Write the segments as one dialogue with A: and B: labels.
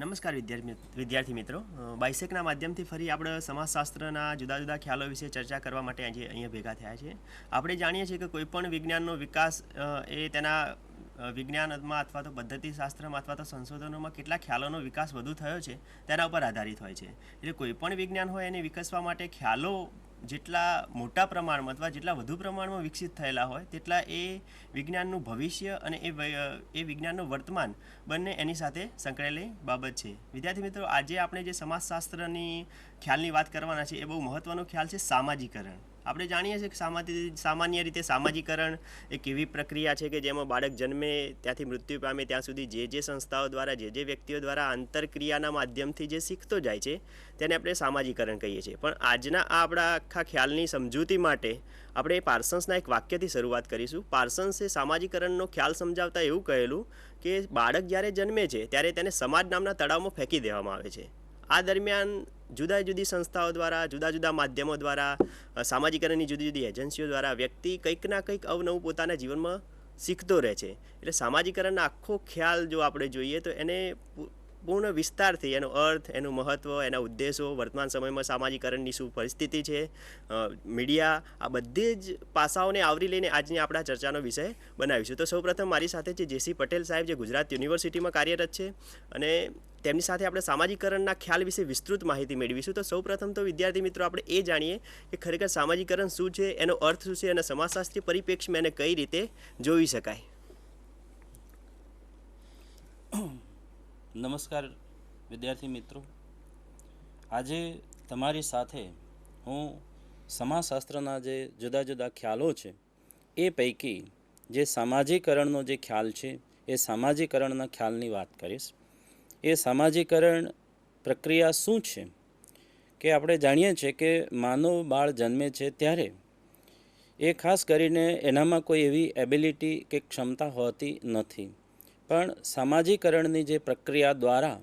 A: નમસ્કાર વિદ્યાર્થી મિત્રો. બાયસેકના માધ્યમથી ફરી આપણે સમાજશાસ્ત્રના જુદા જુદા ખ્યાલો વિશે ચર્ચા કરવા માટે આજે અહીંયા ભેગા થયા છીએ. આપણે જાણીએ છીએ કે કોઈપણ વિજ્ઞાનનો વિકાસ એ તેના વિજ્ઞાનમાં અથવા તો પદ્ધતિશાસ્ત્રમાં અથવા તો સંશોધનોમાં કેટલા ખ્યાલોનો વિકાસ વધુ થયો છે તેના ઉપર આધારિત હોય છે. એટલે કોઈપણ વિજ્ઞાન હોય એને વિકસવા માટે ખ્યાલો જેટલા મોટા પ્રમાણમાં અથવા જેટલા વધુ પ્રમાણમાં વિકસિત થયેલા હોય તેટલા એ વિજ્ઞાનનું ભવિષ્ય અને એ વિજ્ઞાનનું વર્તમાન બંને એની સાથે સંકળાયેલી બાબત છે. વિદ્યાર્થી મિત્રો, આજે આપણે જે સમાજશાસ્ત્રની ખ્યાલની વાત કરવાના છે એ બહુ મહત્ત્વનો ખ્યાલ છે સામાજિકરણ. આપણે જાણીએ છીએ કે સામાન્ય રીતે સામાજિકરણ એક એવી પ્રક્રિયા છે કે જેમાં બાળક જન્મે ત્યાંથી મૃત્યુ પામે ત્યાં સુધી જે સંસ્થાઓ દ્વારા જે વ્યક્તિઓ દ્વારા આંતરક્રિયાના માધ્યમથી જે શીખતો જાય છે તેને આપણે સામાજિકરણ કહીએ છીએ. પણ આજના આ આપણા આખા ખ્યાલની સમજૂતી માટે આપણે પાર્સન્સના એક વાક્યથી શરૂઆત કરીશું. પાર્સન્સે સામાજિકરણનો ખ્યાલ સમજાવતા એવું કહેલું કે બાળક જ્યારે જન્મે છે ત્યારે તેને સમાજ નામના તળાવમાં ફેંકી દેવામાં આવે છે. આ દરમિયાન જુદા જુદી સંસ્થાઓ દ્વારા, જુદા જુદા માધ્યમો દ્વારા, સામાજિકરણની જુદી જુદી એજન્સીઓ દ્વારા વ્યક્તિ કંઈક ના કંઈક અવનવું પોતાના જીવનમાં શીખતો રહે છે. એટલે સામાજિકરણનો આખો ખ્યાલ જો આપણે જોઈએ તો એને પૂર્ણ વિસ્તારથી એનો અર્થ, એનું મહત્ત્વ, એના ઉદ્દેશો, વર્તમાન સમયમાં સામાજિકરણની શું પરિસ્થિતિ છે, મીડિયા, આ બધી જ પાસાઓને આવરી લઈને આજની આપણા ચર્ચાનો વિષય બનાવીશું. તો સૌપ્રથમ મારી સાથે છે જેસી પટેલ સાહેબ, જે ગુજરાત યુનિવર્સિટીમાં કાર્યરત છે, અને તેમની સાથે આપણે સામાજિકરણના ખ્યાલ વિશે વિસ્તૃત માહિતી મેળવીશું. તો સૌપ્રથમ તો વિદ્યાર્થી મિત્રો આપણે એ જાણીએ કે ખરેખર સામાજિકરણ શું છે, એનો અર્થ શું છે અને સમાજશાસ્ત્રીય પરિપ્રેક્ષ્યમાં એને કઈ રીતે જોઈ શકાય.
B: નમસ્કાર વિદ્યાર્થી મિત્રો. આજે તમારી સાથે હું સમાજશાસ્ત્રના જે જુદા જુદા ખ્યાલો છે એ પૈકી જે સામાજિકરણનો જે ખ્યાલ છે એ સામાજિકરણના ખ્યાલની વાત કરીશ. એ સામાજિકરણ પ્રક્રિયા શું છે કે આપણે જાણીએ છીએ કે માનવ બાળ જન્મે છે ત્યારે એ ખાસ કરીને એનામાં કોઈ એવી એબિલિટી કે ક્ષમતા હોતી નથી, પણ સામાજિકરણની જે પ્રક્રિયા દ્વારા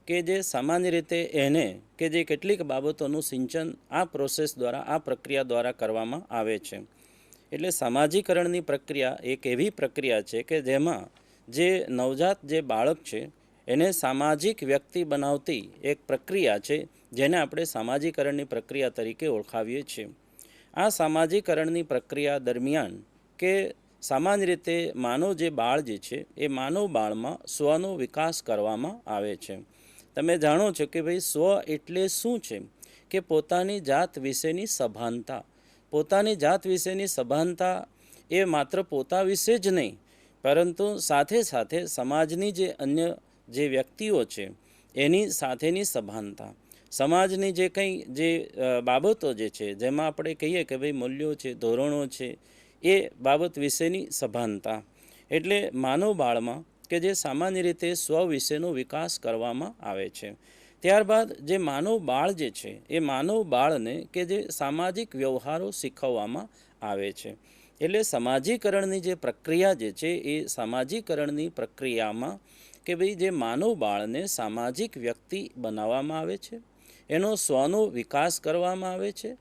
B: કે જે સામાન્ય રીતે એને કે જે કેટલીક બાબતોનું સિંચન આ પ્રોસેસ દ્વારા, આ પ્રક્રિયા દ્વારા કરવામાં આવે છે. એટલે સામાજિકરણની પ્રક્રિયા એક એવી પ્રક્રિયા છે કે જેમાં જે નવજાત જે બાળક છે એને સામાજિક વ્યક્તિ બનાવતી એક પ્રક્રિયા છે, જેને આપણે સામાજિકરણની પ્રક્રિયા તરીકે ઓળખાવીએ છીએ. આ સામાજિકરણની પ્રક્રિયા દરમિયાન કે સામાન્ય રીતે માનવ જે બાળ જે છે એ માનવ બાળમાં સ્વનો વિકાસ કરવામાં આવે છે. તમે જાણો છો કે ભાઈ સ્વ એટલે શું છે કે પોતાની જાત વિશેની સભાનતા. પોતાની જાત વિશેની સભાનતા એ માત્ર પોતા વિશે જ નહીં, પરંતુ સાથે સાથે સમાજની જે અન્ય જે વ્યક્તિઓ છે એની સાથેની સભાનતા, સમાજની જે કંઈ જે બાબતો જે છે જેમાં આપણે કહીએ કે ભાઈ મૂલ્યો છે, ધોરણો છે, એ બાબત વિશેની સભાનતા. એટલે માનવ બાળમાં કે જે સામાન્ય રીતે સ્વ વિશેનો વિકાસ કરવામાં આવે છે. ત્યારબાદ જે માનવ બાળ જે છે એ માનવ બાળને કે જે સામાજિક વ્યવહારો શીખવવામાં આવે છે. એટલે સામાજિકરણની જે પ્રક્રિયા જે છે એ સામાજિકરણની પ્રક્રિયામાં કે ભાઈ જે માનવ બાળને સામાજિક વ્યક્તિ બનાવવામાં આવે છે, એનો સ્વનો વિકાસ કરવામાં આવે છે.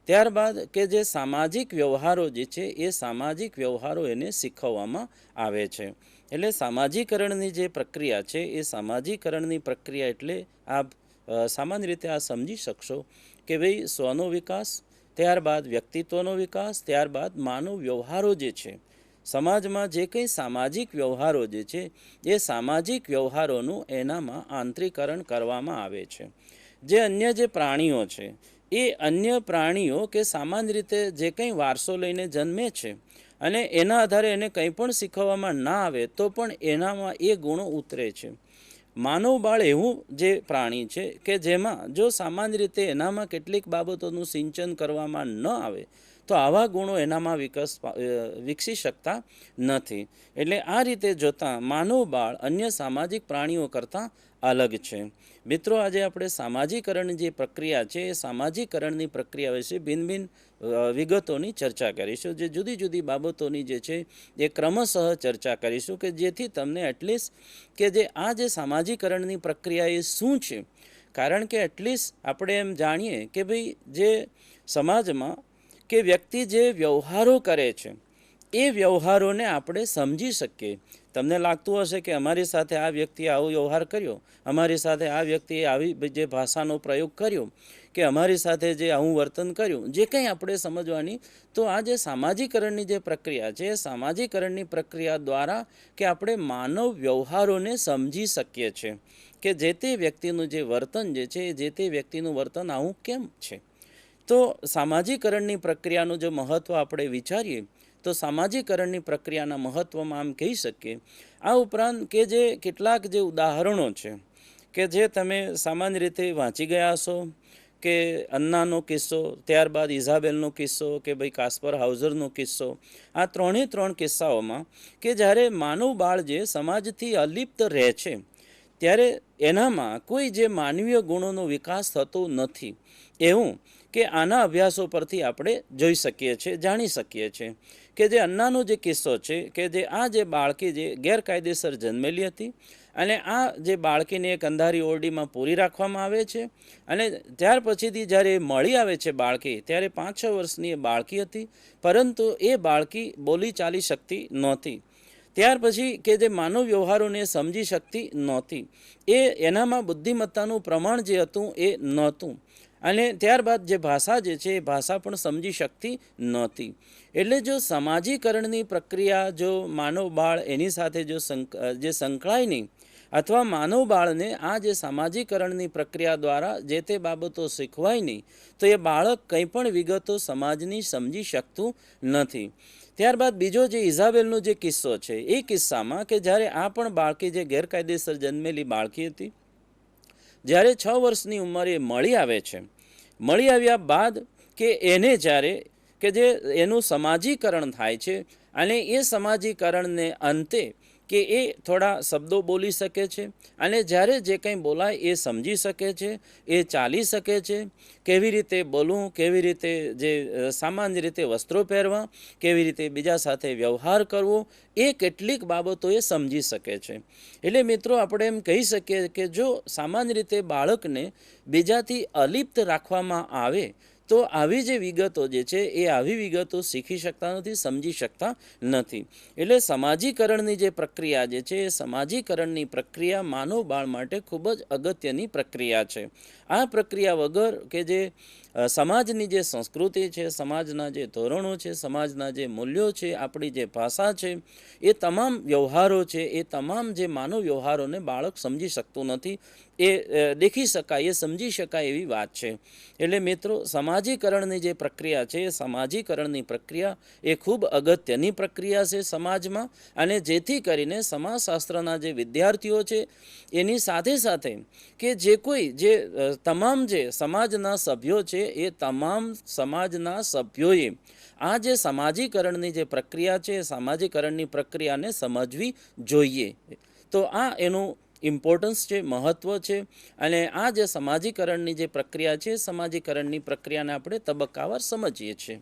B: ત્યારબાદ કે જે સામાજિક વ્યવહારો જે છે એ સામાજિક વ્યવહારો એને શીખવવામાં આવે છે. એટલે સામાજિકરણની જે પ્રક્રિયા છે એ સામાજિકરણની પ્રક્રિયા એટલે આપ સામાન્ય રીતે આ સમજી શકશો કે ભાઈ સ્વનો વિકાસ, ત્યારબાદ વ્યક્તિત્વનો વિકાસ, ત્યારબાદ માનવ વ્યવહારો જે છે, સમાજમાં જે કંઈ સામાજિક વ્યવહારો જે છે એ સામાજિક વ્યવહારોનું એનામાં આંતરીકરણ કરવામાં આવે છે. જે અન્ય જે પ્રાણીઓ છે એ અન્ય પ્રાણીઓ કે સામાન્ય રીતે જે કંઈ વારસો લઈને જન્મે છે અને એના આધારે એને કંઈ પણ શીખવવામાં ના આવે તો પણ એનામાં એ ગુણો ઉતરે છે. માનવ બાળ એવું જે પ્રાણી છે કે જેમાં જો સામાન્ય રીતે એનામાં કેટલીક બાબતોનું સિંચન કરવામાં ન આવે તો આવા ગુણો એનામાં વિકસી શકતા નથી. એટલે આ રીતે જોતાં માનવ બાળ અન્ય સામાજિક પ્રાણીઓ કરતાં અલગ છે. મિત્રો, આજે આપણે સામાજિકરણની જે પ્રક્રિયા છે એ સામાજિકરણની પ્રક્રિયા વિશે ભિન્ન ભિન્ન વિગતોની ચર્ચા કરીશું. જે જુદી જુદી બાબતોની જે છે એ ક્રમશઃ ચર્ચા કરીશું કે જેથી તમને એટલીસ્ટ કે જે આ જે સામાજિકરણની પ્રક્રિયા એ શું છે, કારણ કે એટલીસ્ટ આપણે એમ જાણીએ કે ભાઈ જે સમાજમાં કે વ્યક્તિ જે વ્યવહારો કરે છે એ વ્યવહારોને આપણે સમજી શકીએ. તમને લાગતું હશે કે અમારી સાથે આ વ્યક્તિએ આવો વ્યવહાર કર્યો, અમારી સાથે આ વ્યક્તિએ આવી જે ભાષાનો પ્રયોગ કર્યો, કે અમારી સાથે જે આવું વર્તન કર્યું, જે કંઈ આપણે સમજવાની, તો આ જે સામાજિકરણની જે પ્રક્રિયા છે, એ સામાજિકરણની પ્રક્રિયા દ્વારા કે આપણે માનવ વ્યવહારોને સમજી શકીએ છીએ કે જે તે વ્યક્તિનું જે વર્તન જે છે, જે તે વ્યક્તિનું વર્તન આવું કેમ છે. તો સામાજિકરણની પ્રક્રિયાનું જો મહત્ત્વ આપણે વિચારીએ તો સામાજિકરણની પ્રક્રિયાના મહત્ત્વમાં આમ કહી શકીએ. આ ઉપરાંત કે જે કેટલાક જે ઉદાહરણો છે કે જે તમે સામાન્ય રીતે વાંચી ગયા હશો, કે અન્નાનો કિસ્સો, ત્યારબાદ ઇઝાબેલનો કિસ્સો, કે ભાઈ કાસ્પર હાઉઝરનો કિસ્સો, આ ત્રણ કિસ્સાઓમાં કે જ્યારે માનવ બાળ જે સમાજથી અલિપ્ત રહે છે ત્યારે એનામાં કોઈ જે માનવીય ગુણોનો વિકાસ થતો નથી, એવું કે આના અભ્યાસો પરથી આપણે જોઈ શકીએ છીએ, જાણી શકીએ છીએ. કે જે અન્નાનો જે કિસ્સો છે કે જે આ જે બાળકી જે ગેરકાયદેસર જન્મેલી હતી અને આ જે બાળકીને એક અંધારી ઓરડીમાં પૂરી રાખવામાં આવે છે અને ત્યાર પછીથી જ્યારે મળી આવે છે બાળકી, ત્યારે 5-6 વર્ષની એ બાળકી હતી, પરંતુ એ બાળકી બોલી ચાલી શકતી નહોતી. ત્યાર પછી કે જે માનવ વ્યવહારોને સમજી શકતી નહોતી, એનામાં બુદ્ધિમત્તાનું પ્રમાણ જે હતું એ નહોતું, અને ત્યારબાદ જે ભાષા જે છે એ ભાષા પણ સમજી શકતી નહોતી. એટલે જો સમાજીકરણની પ્રક્રિયા જો માનવ બાળ એની સાથે જો જે સંકળાય નહીં, અથવા માનવ બાળને આ જે સામાજિકરણની પ્રક્રિયા દ્વારા જે તે બાબતો શીખવાય નહીં, તો એ બાળક કંઈ પણ વિગતો સમાજની સમજી શકતું નથી. ત્યારબાદ બીજો જે ઇઝાબેલનો જે કિસ્સો છે, એ કિસ્સામાં કે જ્યારે આ પણ બાળકી જે ગેરકાયદેસર જન્મેલી બાળકી હતી, જ્યારે 6 વર્ષની ઉંમરે મળી આવે છે, મળી આવ્યા બાદ કે એને જ્યારે કે જે એનું સમાજીકરણ થાય છે અને એ સમાજીકરણને અંતે કે એ થોડા શબ્દો બોલી શકે છે અને જ્યારે જે કંઈ બોલાય એ સમજી શકે છે, એ ચાલી શકે છે, કેવી રીતે બોલવું, કેવી રીતે જે સામાન્ય રીતે વસ્ત્રો પહેરવા, કેવી રીતે બીજા સાથે વ્યવહાર કરવો, એ કેટલીક બાબતો એ સમજી શકે છે. એટલે મિત્રો આપણે એમ કહી શકીએ કે જો સામાન્ય રીતે બાળકને બીજાથી અલિપ્ત રાખવામાં આવે તો આવી જે વિગતો જે છે એ આવી વિગતો શીખી શકતા નથી, સમજી શકતા નથી. એટલે સમાજીકરણની જે પ્રક્રિયા જે છે એ સમાજીકરણની પ્રક્રિયા માનવ બાળ માટે ખૂબ જ અગત્યની પ્રક્રિયા છે. આ પ્રક્રિયા વગર કે જે સમાજની જે સંસ્કૃતિ છે, સમાજના જે ધોરણો છે, સમાજના જે મૂલ્યો છે, આપણી જે ભાષા છે, એ તમામ વ્યવહારો છે, એ તમામ જે માનવ વ્યવહારોને બાળક સમજી શકતું નથી. એ દેખી શકાય, એ સમજી શકાય એવી વાત છે. એટલે મિત્રો સમાજીકરણની જે પ્રક્રિયા છે, એ સમાજીકરણની પ્રક્રિયા એ ખૂબ અગત્યની પ્રક્રિયા છે સમાજમાં, અને જેથી કરીને સમાજશાસ્ત્રના જે વિદ્યાર્થીઓ છે એની સાથે સાથે કે જે કોઈ જે તમામ જે સમાજના સભ્યો છે એ તમામ સમાજના સભ્યોએ આ જે સામાજીકરણની જે પ્રક્રિયા છે એ સામાજીકરણની પ્રક્રિયાને સમજવી જોઈએ. તો આ એનું ઇમ્પોર્ટન્સ છે, મહત્ત્વ છે. અને આ જે સમાજીકરણની જે પ્રક્રિયા છે, સમાજીકરણની પ્રક્રિયાને આપણે તબક્કાવાર સમજીએ છીએ.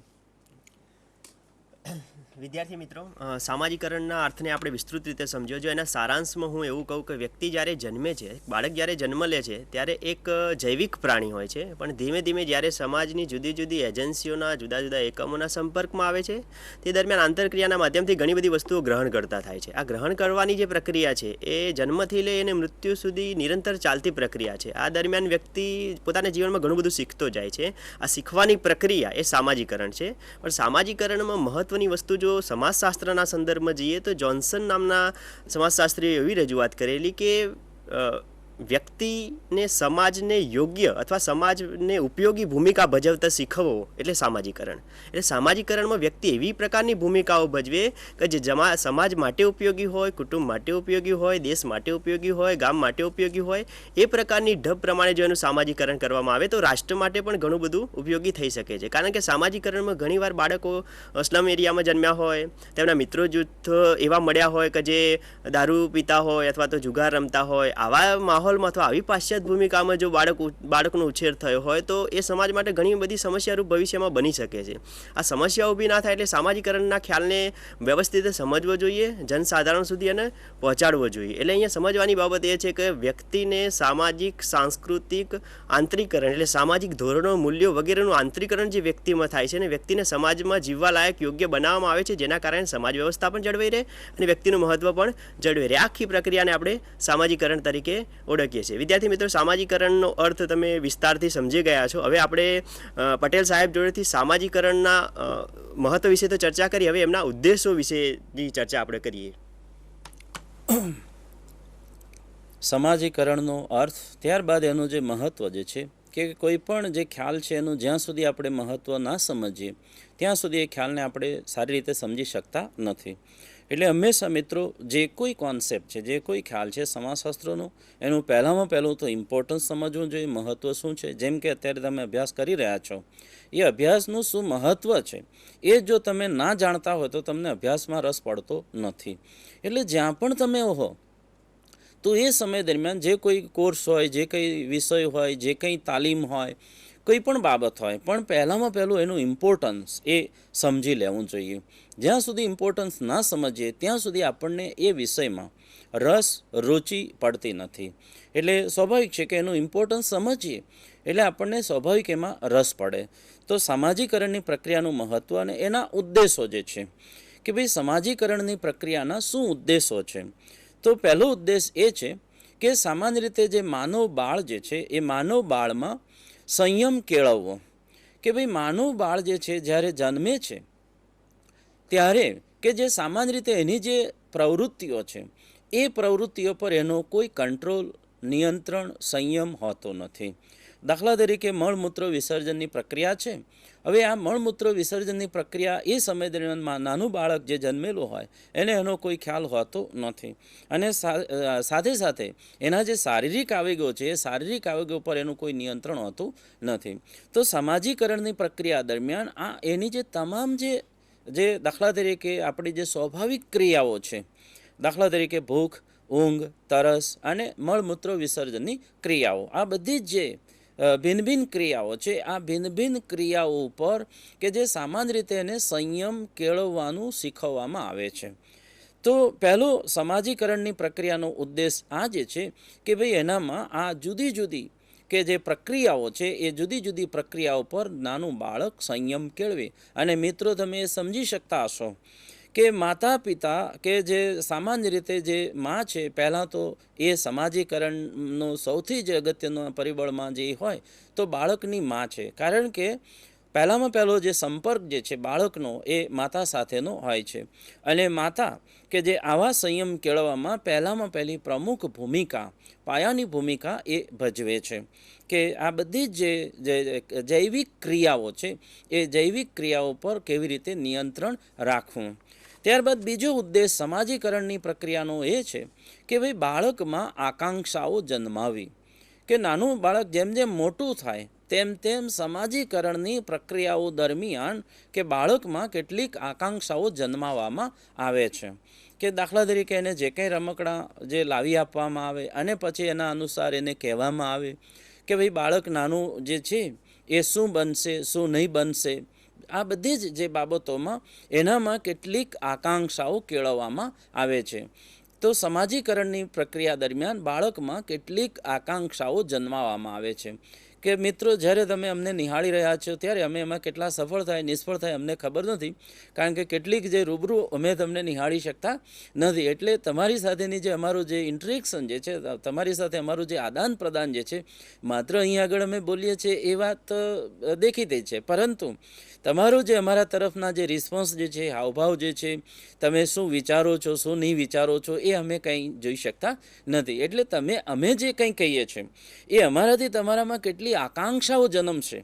A: વિદ્યાર્થી મિત્રો, સામાજિકરણના અર્થને આપણે વિસ્તૃત રીતે સમજ્યો. જો એના સારાંશમાં હું એવું કહું કે વ્યક્તિ જ્યારે જન્મે છે, બાળક જ્યારે જન્મ લે છે ત્યારે એક જૈવિક પ્રાણી હોય છે, પણ ધીમે ધીમે જ્યારે સમાજની જુદી જુદી એજન્સીઓના જુદા જુદા એકમોના સંપર્કમાં આવે છે, તે દરમિયાન આંતરક્રિયાના માધ્યમથી ઘણી બધી વસ્તુઓ ગ્રહણ કરતા થાય છે. આ ગ્રહણ કરવાની જે પ્રક્રિયા છે એ જન્મથી લઈને મૃત્યુ સુધી નિરંતર ચાલતી પ્રક્રિયા છે. આ દરમિયાન વ્યક્તિ પોતાના જીવનમાં ઘણું બધું શીખતો જાય છે. આ શીખવાની પ્રક્રિયા એ સામાજિકરણ છે. પણ સામાજિકરણમાં મહત્ત્વની વસ્તુ જો સમાજશાસ્ત્રના સંદર્ભમાં જઈએ તો જોન્સન નામના સમાજશાસ્ત્રીએ એવી રજૂઆત કરેલી કે વ્યક્તિને સમાજને યોગ્ય અથવા સમાજને ઉપયોગી ભૂમિકા ભજવતા શીખવવો એટલે સામાજિકરણ. એટલે સામાજિકરણમાં વ્યક્તિ એવી પ્રકારની ભૂમિકાઓ ભજવે કે જે સમાજ માટે ઉપયોગી હોય, કુટુંબ માટે ઉપયોગી હોય, દેશ માટે ઉપયોગી હોય, ગામ માટે ઉપયોગી હોય. એ પ્રકારની ઢબ પ્રમાણે જો એનું સામાજિકરણ કરવામાં આવે તો રાષ્ટ્ર માટે પણ ઘણું બધું ઉપયોગી થઈ શકે છે. કારણ કે સામાજિકરણમાં ઘણીવાર બાળકો સ્લમ એરિયામાં જન્મ્યા હોય, તેમના મિત્રો જૂથ એવા મળ્યા હોય કે જે દારૂ પીતા હોય અથવા તો જુગાર રમતા હોય, આવા માહોલમાં અથવા આવી પાશ્ચાત્ય ભૂમિકામાં જો બાળકનો ઉછેર થયો હોય તો એ સમાજ માટે ઘણી બધી સમસ્યારૂપ ભવિષ્યમાં બની શકે છે. આ સમસ્યા ઊભી ના થાય એટલે સામાજિકરણના ખ્યાલને વ્યવસ્થિત સમજવો જોઈએ, જનસાધારણ સુધી અને પહોંચાડવો જોઈએ. એટલે અહીંયા સમજવાની બાબત એ છે કે વ્યક્તિને સામાજિક સાંસ્કૃતિક આંતરીકરણ એટલે સામાજિક ધોરણો, મૂલ્યો વગેરેનું આંતરીકરણ જે વ્યક્તિમાં થાય છે અને વ્યક્તિને સમાજમાં જીવવા લાયક યોગ્ય બનાવવામાં આવે છે, જેના કારણે સમાજ વ્યવસ્થા પણ જળવાઈ રહે અને વ્યક્તિનું મહત્વ પણ જળવાઈ રહે. આખી પ્રક્રિયાને આપણે સામાજિકરણ તરીકે ઓળખીએ છીએ. વિદ્યાર્થી મિત્રો, સામાજિકરણનો અર્થ તમે વિસ્તારથી સમજી ગયા છો. હવે આપણે પટેલ સાહેબ જોડેથી સામાજિકરણના મહત્વ વિશે તો ચર્ચા કરી, હવે એમના ઉદ્દેશો વિશેની ચર્ચા આપણે કરીએ.
B: સમાજીકરણનો અર્થ, ત્યારબાદ એનું જે મહત્ત્વ જે છે કે કોઈ પણ જે ખ્યાલ છે એનું જ્યાં સુધી આપણે મહત્ત્વ ના સમજીએ ત્યાં સુધી એ ખ્યાલને આપણે સારી રીતે સમજી શકતા નથી. એટલે હંમેશા મિત્રો જે કોઈ કોન્સેપ્ટ છે, જે કોઈ ખ્યાલ છે સમાજશાસ્ત્રનો, એનું પહેલાંમાં પહેલું તો ઇમ્પોર્ટન્સ સમજવું જોઈએ, મહત્ત્વ શું છે. જેમ કે અત્યારે તમે અભ્યાસ કરી રહ્યા છો, એ અભ્યાસનું શું મહત્ત્વ છે એ જો તમે ના જાણતા હોય તો તમને અભ્યાસમાં રસ પડતો નથી. એટલે જ્યાં પણ તમે હો તો એ સમય દરમિયાન જે કોઈ કોર્સ હોય, જે કંઈ વિષય હોય, જે કંઈ તાલીમ હોય, કોઈ પણ બાબત હોય, પણ પહેલાંમાં પહેલું એનું ઇમ્પોર્ટન્સ એ સમજી લેવું જોઈએ. જ્યાં સુધી ઇમ્પોર્ટન્સ ના સમજીએ ત્યાં સુધી આપણને એ વિષયમાં રસ, રુચિ પડતી નથી. એટલે સ્વાભાવિક છે કે એનું ઇમ્પોર્ટન્સ સમજીએ એટલે આપણને સ્વાભાવિક એમાં રસ પડે. તો સામાજિકરણની પ્રક્રિયાનું મહત્ત્વ અને એના ઉદ્દેશો જે છે કે ભાઈ સામાજિકરણની પ્રક્રિયાના શું ઉદ્દેશો છે. તો પહેલો ઉદ્દેશ એ છે કે સામાન્ય રીતે જે માનવ બાળ જે છે એ માનવ બાળમાં સંયમ કેળવવો. કે ભાઈ માનવ બાળ જે છે જ્યારે જન્મે છે ત્યારે કે જે સામાન્ય રીતે એની જે પ્રવૃત્તિઓ છે એ પ્રવૃત્તિઓ પર એનો કોઈ કંટ્રોલ, નિયંત્રણ, સંયમ હોતો નથી. દાખલા તરીકે મળમૂત્ર વિસર્જનની પ્રક્રિયા છે. હવે આ મળમૂત્ર વિસર્જનની પ્રક્રિયા એ સમય દરમિયાન નાનું બાળક જે જન્મેલું હોય એને એનો કોઈ ખ્યાલ હોતો નથી. અને સાથે સાથે એના જે શારીરિક આવેગો છે એ શારીરિક આવેગો પર એનું કોઈ નિયંત્રણ હોતું નથી. તો સામાજિકરણની પ્રક્રિયા દરમિયાન આ એની જે તમામ જે દાખલા તરીકે આપણી જે સ્વાભાવિક ક્રિયાઓ છે, દાખલા તરીકે ભૂખ, ઊંઘ, તરસ અને મળમૂત્ર વિસર્જનની ક્રિયાઓ, આ બધી જ જે ભિન્ન ભિન્ન ક્રિયાઓ છે, આ ભિન્ન ભિન્ન ક્રિયાઓ ઉપર કે જે સામાન્ય રીતે એને સંયમ કેળવવાનું શીખવવામાં આવે છે. તો પહેલો સામાજિકરણની પ્રક્રિયાનો ઉદ્દેશ આ જે છે કે ભાઈ એનામાં આ જુદી જુદી કે જે પ્રક્રિયાઓ છે એ જુદી જુદી પ્રક્રિયાઓ પર નાનું બાળક સંયમ કેળવે. અને મિત્રો તમે એ સમજી શકતા હશો કે માતા પિતા કે જે સામાન્ય રીતે જે માં છે, પહેલાં તો એ સમાજીકરણનો સૌથી જ અગત્યનો પરિબળમાં જે હોય તો બાળકની માં છે. કારણ કે પહેલાંમાં પહેલો જે સંપર્ક જે છે બાળકનો એ માતા સાથેનો હોય છે. અને માતા કે જે આવા સંયમ કેળવવામાં પહેલાંમાં પહેલી પ્રમુખ ભૂમિકા, પાયાની ભૂમિકા એ ભજવે છે. કે આ બધી જ જે જૈવિક ક્રિયાઓ છે એ જૈવિક ક્રિયાઓ પર કેવી રીતે નિયંત્રણ રાખવું. ત્યારબાદ બીજો ઉદ્દેશ સમાજીકરણની પ્રક્રિયાનો એ છે કે ભાઈ બાળકમાં આકાંક્ષાઓ જન્માવી. કે નાનું બાળક જેમ જેમ મોટું થાય તેમ તેમ સમાજીકરણની પ્રક્રિયાઓ દરમિયાન કે બાળકમાં કેટલીક આકાંક્ષાઓ જન્માવવામાં આવે છે. કે દાખલા તરીકે એને જે કંઈ રમકડાં જે લાવી આપવામાં આવે અને પછી એના અનુસાર એને કહેવામાં આવે કે ભાઈ બાળક નાનું જે છે એ શું બનશે, શું નહીં બનશે. આ બધી જ જે બાબતોમાં એનામાં કેટલીક આકાંક્ષાઓ કેળવવામાં આવે છે. તો સમાજીકરણની પ્રક્રિયા દરમિયાન બાળકમાં કેટલીક આકાંક્ષાઓ જન્માવવામાં આવે છે. કે મિત્રો જ્યારે તમે અમને નિહાળી રહ્યા છો ત્યારે અમે એમાં કેટલા સફળ થાય, નિષ્ફળ થાય અમને ખબર નથી. કારણ કે કેટલીક જે રૂબરૂ અમે તમને નિહાળી શકતા નથી. એટલે તમારી સાથેની જે અમારું જે ઇન્ટરેક્શન જે છે, તમારી સાથે અમારું જે આદાન પ્રદાન જે છે, માત્ર અહીં આગળ અમે બોલીએ છીએ એ વાત દેખીતી છે, પરંતુ તમારું જે અમારા તરફના જે રિસ્પોન્સ જે છે, હાવભાવ જે છે, તમે શું વિચારો છો, શું નહીં વિચારો છો એ અમે કંઈ જોઈ શકતા નથી. એટલે અમે જે કંઈ કહીએ છીએ એ અમારાથી તમારામાં કેટલી આકાંક્ષાઓ જન્મશે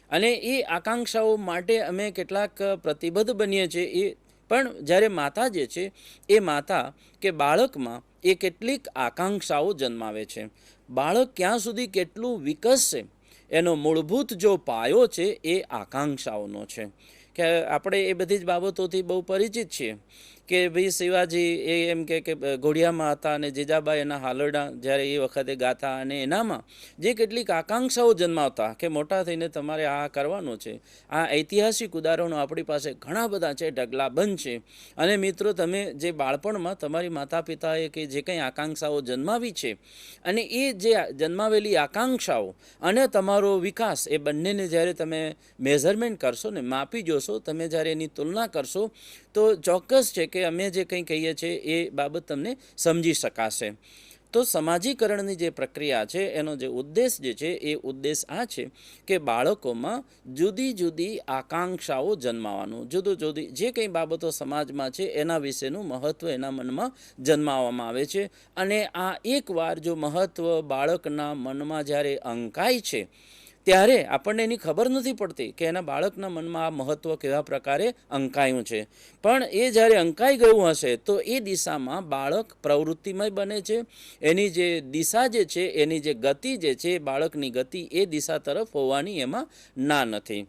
B: અને એ આકાંક્ષાઓ માટે અમે કેટલાક પ્રતિબદ્ધ બનીએ છીએ. એ પણ જ્યારે માતા જે છે એ માતા કે બાળકમાં એ કેટલીક આકાંક્ષાઓ જન્માવે છે. બાળક ક્યાં સુધી કેટલું વિકસશે એનો મૂળભૂત જો પાયો છે એ આકાંક્ષાઓનો છે. કે આપણે એ બધી જ બાબતોથી બહુ પરિચિત છીએ કે ભાઈ શિવાજી એ એમ કે ઘોડિયામાં હતા અને જીજાબાઈ એના હાલોડા જ્યારે એ વખતે ગાતા અને એનામાં જે કેટલીક આકાંક્ષાઓ જન્માવતા કે મોટા થઈને તમારે આ કરવાનું છે. આ ઐતિહાસિક ઉદાહરણો આપણી પાસે ઘણા બધા છે, ઢગલાબંધ છે. અને મિત્રો, તમે જે બાળપણમાં તમારી માતા પિતાએ કે જે કંઈ આકાંક્ષાઓ જન્માવી છે અને એ જે જન્માવેલી આકાંક્ષાઓ અને તમારો વિકાસ એ બંનેને જ્યારે તમે મેઝરમેન્ટ કરશો ને માપી જોશો, તમે જ્યારે એની તુલના કરશો તો ચોક્કસ છે કે અમે જે કંઈ કહીએ છીએ એ બાબત તમને સમજી શકાશે. તો સમાજીકરણની જે પ્રક્રિયા છે એનો જે ઉદ્દેશ જે છે એ ઉદ્દેશ આ છે કે બાળકોમાં જુદી જુદી આકાંક્ષાઓ જન્માવાનું, જુદી જુદી જે કંઈ બાબતો સમાજમાં છે એના વિશેનું મહત્ત્વ એના મનમાં જન્માવવામાં આવે છે. અને આ એકવાર જો મહત્ત્વ બાળકના મનમાં જ્યારે અંકાય છે ત્યારે આપણને એની ખબર નથી પડતી કે એના બાળકના મનમાં આ મહત્ત્વ કેવા પ્રકારે અંકાયું છે. પણ એ જ્યારે અંકાઈ ગયું હશે તો એ દિશામાં બાળક પ્રવૃત્તિમય બને છે. એની જે દિશા જે છે, એની જે ગતિ જે છે, બાળકની ગતિ એ દિશા તરફ હોવાની એમાં ના નથી.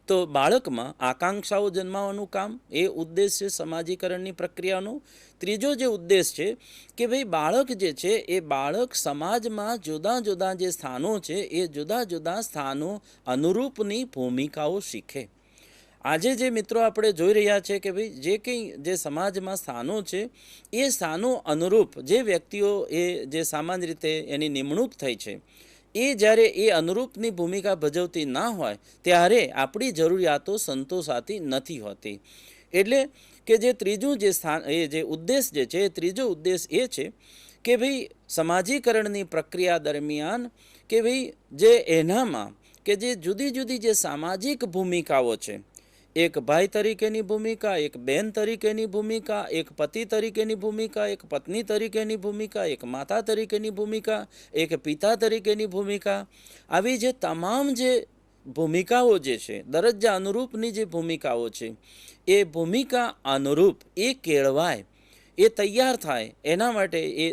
B: તો બાળકમાં આકાંક્ષાઓ જન્માવાનું કામ એ ઉદ્દેશ છે સમાજીકરણની પ્રક્રિયાનો. ત્રીજો જે ઉદ્દેશ છે કે ભાઈ બાળક જે છે એ બાળક સમાજમાં જુદા જુદા જે સ્થાનો છે એ જુદા જુદા સ્થાનો અનુરૂપની ભૂમિકાઓ શીખે. આજે જે મિત્રો આપણે જોઈ રહ્યા છે કે ભાઈ જે કંઈ જે સમાજમાં સ્થાનો છે એ સ્થાનો અનુરૂપ જે વ્યક્તિઓ એ જે સામાન્ય રીતે એની નિમણૂક થઈ છે એ જ્યારે એ અનુરૂપની ભૂમિકા ભજવતી ના હોય ત્યારે આપણી જરૂરિયાતો સંતોષાતી નથી હોતી. એટલે કે જે ત્રીજું જે સ્થાન એ જે ઉદ્દેશ જે છે, ત્રીજો ઉદ્દેશ એ છે કે ભાઈ સમાજીકરણની પ્રક્રિયા દરમિયાન કે ભાઈ જે એનામાં કે જે જુદી જુદી જે સામાજિક ભૂમિકાઓ છે, એક ભાઈ તરીકેની ભૂમિકા, એક બહેન તરીકેની ભૂમિકા, એક પતિ તરીકેની ભૂમિકા, એક પત્ની તરીકેની ભૂમિકા, એક માતા તરીકેની ભૂમિકા, એક પિતા તરીકેની ભૂમિકા, આવી જે તમામ જે ભૂમિકાઓ જે છે, દરજ્જા અનુરૂપની જે ભૂમિકાઓ છે, એ ભૂમિકા અનુરૂપ એ કેળવાય, એ તૈયાર થાય એના માટે એ